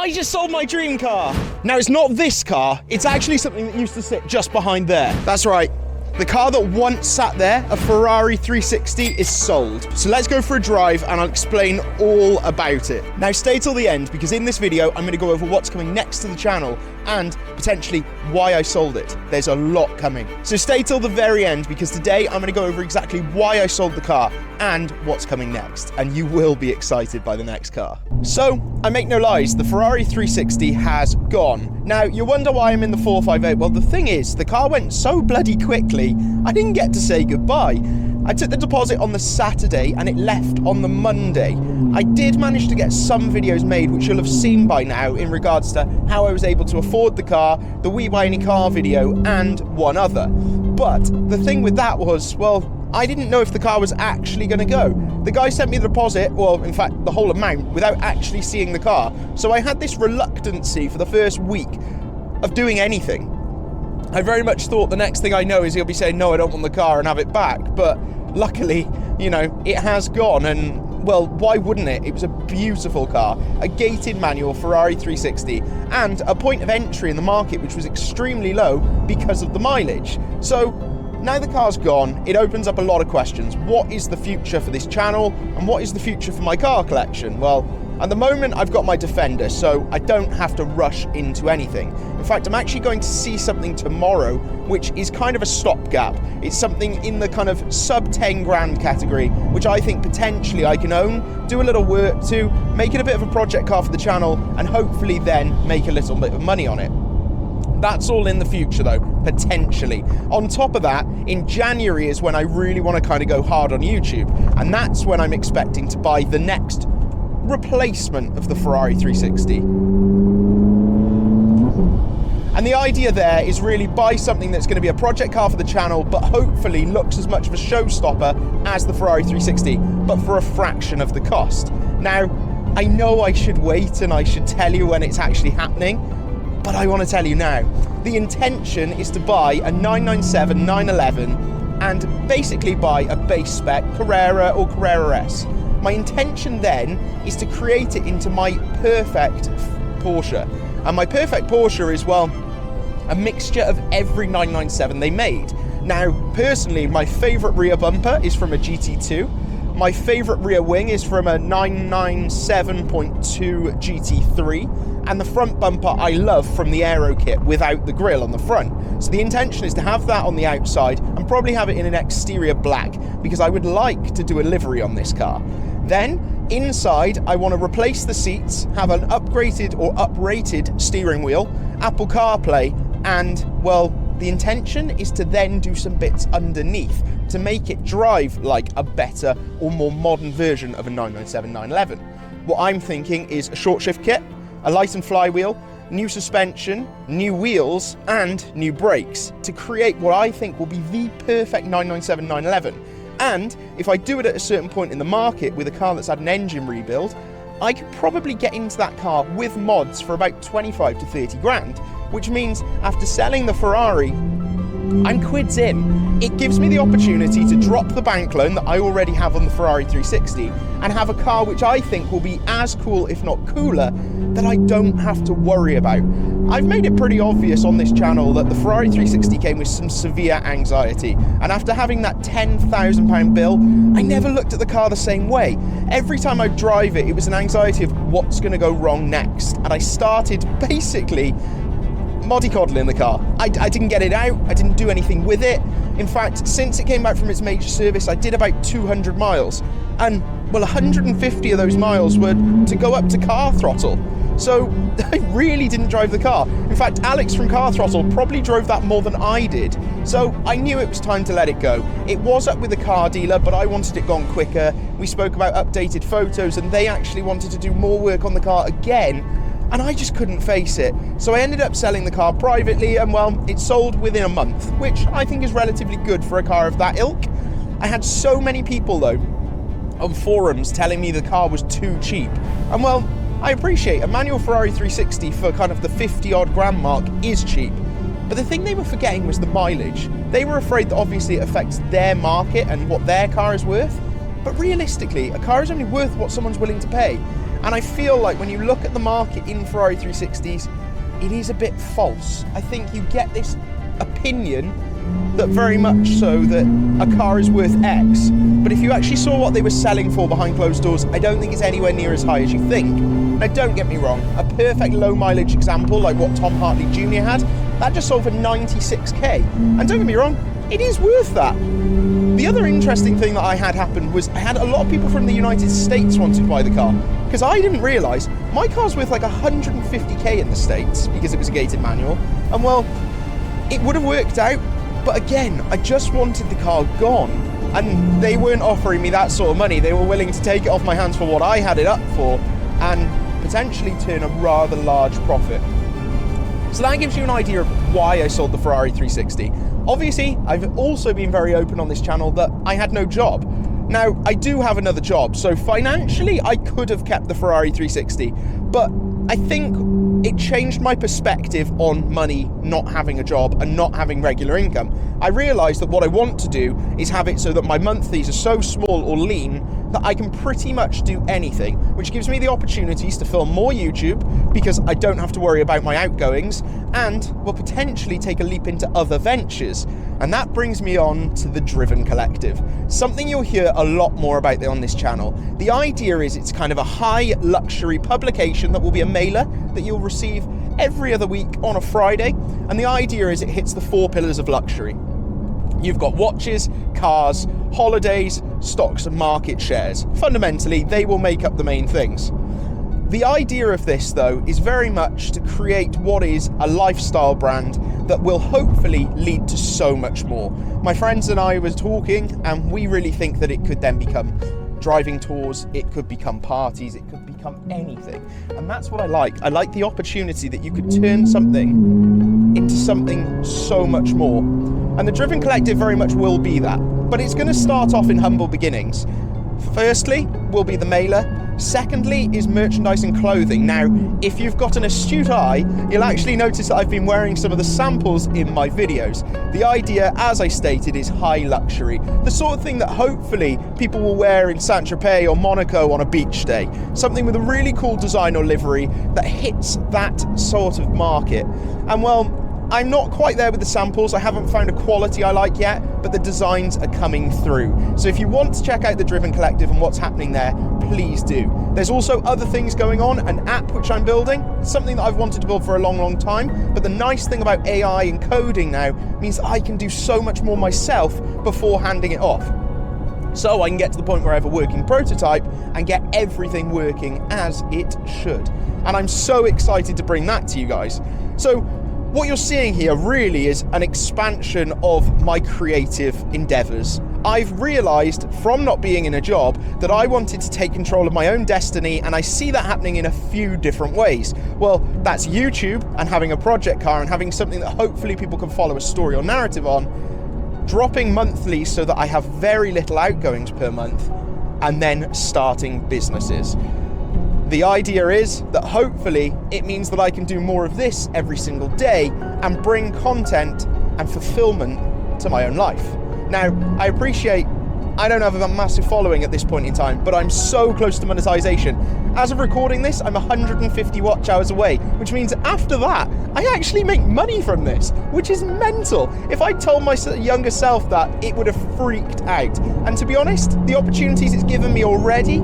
I just sold my dream car. Now, it's not this car. It's actually something that used to sit just behind there. That's right. The car that once sat there, a Ferrari 360, is sold. So let's go for a drive and I'll explain all about it. Now stay till the end because in this video, I'm gonna go over what's coming next to the channel and potentially why I sold it. There's a lot coming. So stay till the very end because today I'm gonna go over exactly why I sold the car and what's coming next. And you will be excited by the next car. So, I make no lies, the Ferrari 360 has gone. Now, you wonder why I'm in the 458. Well, the thing is, the car went so bloody quickly, I didn't get to say goodbye. I took the deposit on the Saturday and it left on the Monday. I did manage to get some videos made, which you'll have seen by now, in regards to how I was able to afford the car, the We Buy Any Car video, and one other. But the thing with that was, well, I didn't know if the car was actually going to go. The guy sent me the deposit, well, in fact, the whole amount, without actually seeing the car. So I had this reluctancy for the first week of doing anything. I very much thought the next thing I know is he'll be saying, no, I don't want the car and have it back. But luckily, you know, it has gone and, well, why wouldn't it? It was a beautiful car, a gated manual Ferrari 360 and a point of entry in the market which was extremely low because of the mileage. So now the car's gone, it opens up a lot of questions. What is the future for this channel and what is the future for my car collection? Well, at the moment I've got my Defender, so I don't have to rush into anything. In fact, I'm actually going to see something tomorrow, which is kind of a stopgap. It's something in the kind of sub 10 grand category, which I think potentially I can own, do a little work to, make it a bit of a project car for the channel, and hopefully then make a little bit of money on it. That's all in the future though, potentially. On top of that, in January is when I really want to kind of go hard on YouTube, and that's when I'm expecting to buy the next replacement of the Ferrari 360. And the idea there is really buy something that's going to be a project car for the channel, but hopefully looks as much of a showstopper as the Ferrari 360, but for a fraction of the cost. Now, I know I should wait and I should tell you when it's actually happening, but I want to tell you now. The intention is to buy a 997 911 and basically buy a base spec Carrera or Carrera S. My intention then is to create it into my perfect Porsche. And my perfect Porsche is, well, a mixture of every 997 they made. Now, personally, my favourite rear bumper is from a GT2. My favourite rear wing is from a 997.2 GT3. And the front bumper I love from the Aero kit without the grille on the front. So the intention is to have that on the outside and probably have it in an exterior black because I would like to do a livery on this car. Then, inside, I want to replace the seats, have an upgraded or uprated steering wheel, Apple CarPlay, and, well, the intention is to then do some bits underneath to make it drive like a better or more modern version of a 997 911. What I'm thinking is a short shift kit, a lightened flywheel, new suspension, new wheels, and new brakes to create what I think will be the perfect 997 911. And if I do it at a certain point in the market with a car that's had an engine rebuild, I could probably get into that car with mods for about 25 to 30 grand, which means after selling the Ferrari, I'm quids in. It gives me the opportunity to drop the bank loan that I already have on the Ferrari 360 and have a car which I think will be as cool, if not cooler, that I don't have to worry about. I've made it pretty obvious on this channel that the Ferrari 360 came with some severe anxiety, and after having that £10,000 bill, I never looked at the car the same way. Every time I drive it, it was an anxiety of what's going to go wrong next, and I started basically mollycoddling the car. I didn't get it out, I didn't do anything with it. In fact, since it came back from its major service, I did about 200 miles. And, well, 150 of those miles were to go up to Car Throttle. So, I really didn't drive the car. In fact, Alex from Car Throttle probably drove that more than I did. So, I knew it was time to let it go. It was up with the car dealer, but I wanted it gone quicker. We spoke about updated photos, and they actually wanted to do more work on the car again. And I just couldn't face it. So I ended up selling the car privately and, well, it sold within a month, which I think is relatively good for a car of that ilk. I had so many people, though, on forums telling me the car was too cheap. And, well, I appreciate a manual Ferrari 360 for kind of the 50-odd grand mark is cheap. But the thing they were forgetting was the mileage. They were afraid that obviously it affects their market and what their car is worth. But realistically, a car is only worth what someone's willing to pay. And I feel like when you look at the market in Ferrari 360s, it is a bit false. I think you get this opinion that very much so that a car is worth X, but if you actually saw what they were selling for behind closed doors, I don't think it's anywhere near as high as you think. Now don't get me wrong, a perfect low mileage example like what Tom Hartley Jr. had, that just sold for 96k, and don't get me wrong, it is worth that. The other interesting thing that I had happen was I had a lot of people from the United States wanting to buy the car, because I didn't realise my car's worth like 150k in the States because it was a gated manual, and well, it would have worked out. But again, I just wanted the car gone, and they weren't offering me that sort of money. They were willing to take it off my hands for what I had it up for and potentially turn a rather large profit. So that gives you an idea of why I sold the Ferrari 360. Obviously, I've also been very open on this channel that I had no job. Now, I do have another job, so financially I could have kept the Ferrari 360, but I think it changed my perspective on money, not having a job and not having regular income. I realised that what I want to do is have it so that my monthlies are so small or lean that I can pretty much do anything, which gives me the opportunities to film more YouTube because I don't have to worry about my outgoings and will potentially take a leap into other ventures. And that brings me on to the Driven Collective, something you'll hear a lot more about on this channel. The idea is it's kind of a high luxury publication that will be a mailer that you'll receive every other week on a Friday. And the idea is it hits the 4 pillars of luxury. You've got watches, cars, holidays, stocks and market shares. Fundamentally, they will make up the main things. The idea of this, though, is very much to create what is a lifestyle brand that will hopefully lead to so much more. My friends and I were talking, and we really think that it could then become driving tours, it could become parties, it could become anything. And that's what I like. I like the opportunity that you could turn something into something so much more. And the Driven Collective very much will be that. But it's going to start off in humble beginnings. Firstly, will be the mailer. Secondly is merchandise and clothing. Now, if you've got an astute eye, you'll actually notice that I've been wearing some of the samples in my videos. The idea, as I stated, is high luxury. The sort of thing that hopefully people will wear in Saint-Tropez or Monaco on a beach day. Something with a really cool design or livery that hits that sort of market. And well, I'm not quite there with the samples. I haven't found a quality I like yet, but the designs are coming through. So if you want to check out the Driven Collective and what's happening there, please do. There's also other things going on, an app which I'm building, something that I've wanted to build for a long, long time. But the nice thing about AI and coding now means that I can do so much more myself before handing it off. So I can get to the point where I have a working prototype and get everything working as it should. And I'm so excited to bring that to you guys. So what you're seeing here really is an expansion of my creative endeavors. I've realized from not being in a job that I wanted to take control of my own destiny, and I see that happening in a few different ways. Well, that's YouTube and having a project car and having something that hopefully people can follow a story or narrative on, dropping monthly so that I have very little outgoings per month, and then starting businesses. The idea is that hopefully it means that I can do more of this every single day and bring content and fulfillment to my own life. Now, I appreciate I don't have a massive following at this point in time, but I'm so close to monetization. As of recording this, I'm 150 watch hours away, which means after that, I actually make money from this, which is mental. If I told my younger self that, it would have freaked out. And to be honest, the opportunities it's given me already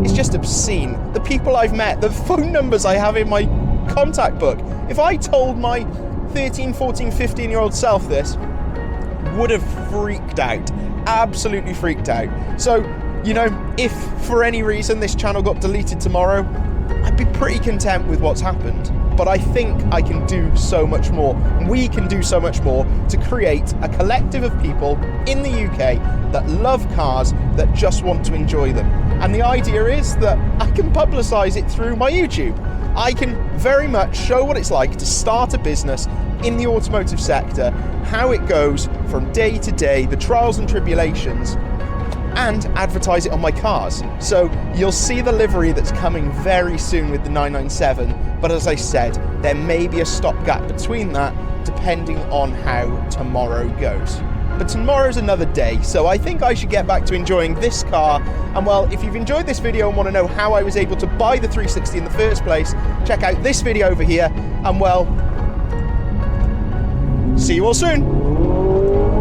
is just obscene. The people I've met, the phone numbers I have in my contact book. If I told my 13, 14, 15-year-old self this, would have freaked out. Absolutely freaked out. So, you know, if for any reason this channel got deleted tomorrow, I'd be pretty content with what's happened. But I think I can do so much more. We can do so much more to create a collective of people in the UK that love cars, that just want to enjoy them. And the idea is that I can publicize it through my YouTube. I can very much show what it's like to start a business in the automotive sector, how it goes from day to day, the trials and tribulations, and advertise it on my cars. So you'll see the livery that's coming very soon with the 997, but as I said, there may be a stopgap between that depending on how tomorrow goes. but tomorrow's another day, so I think I should get back to enjoying this car. And well, if you've enjoyed this video and want to know how I was able to buy the 360 in the first place, check out this video over here, and well, see you all soon.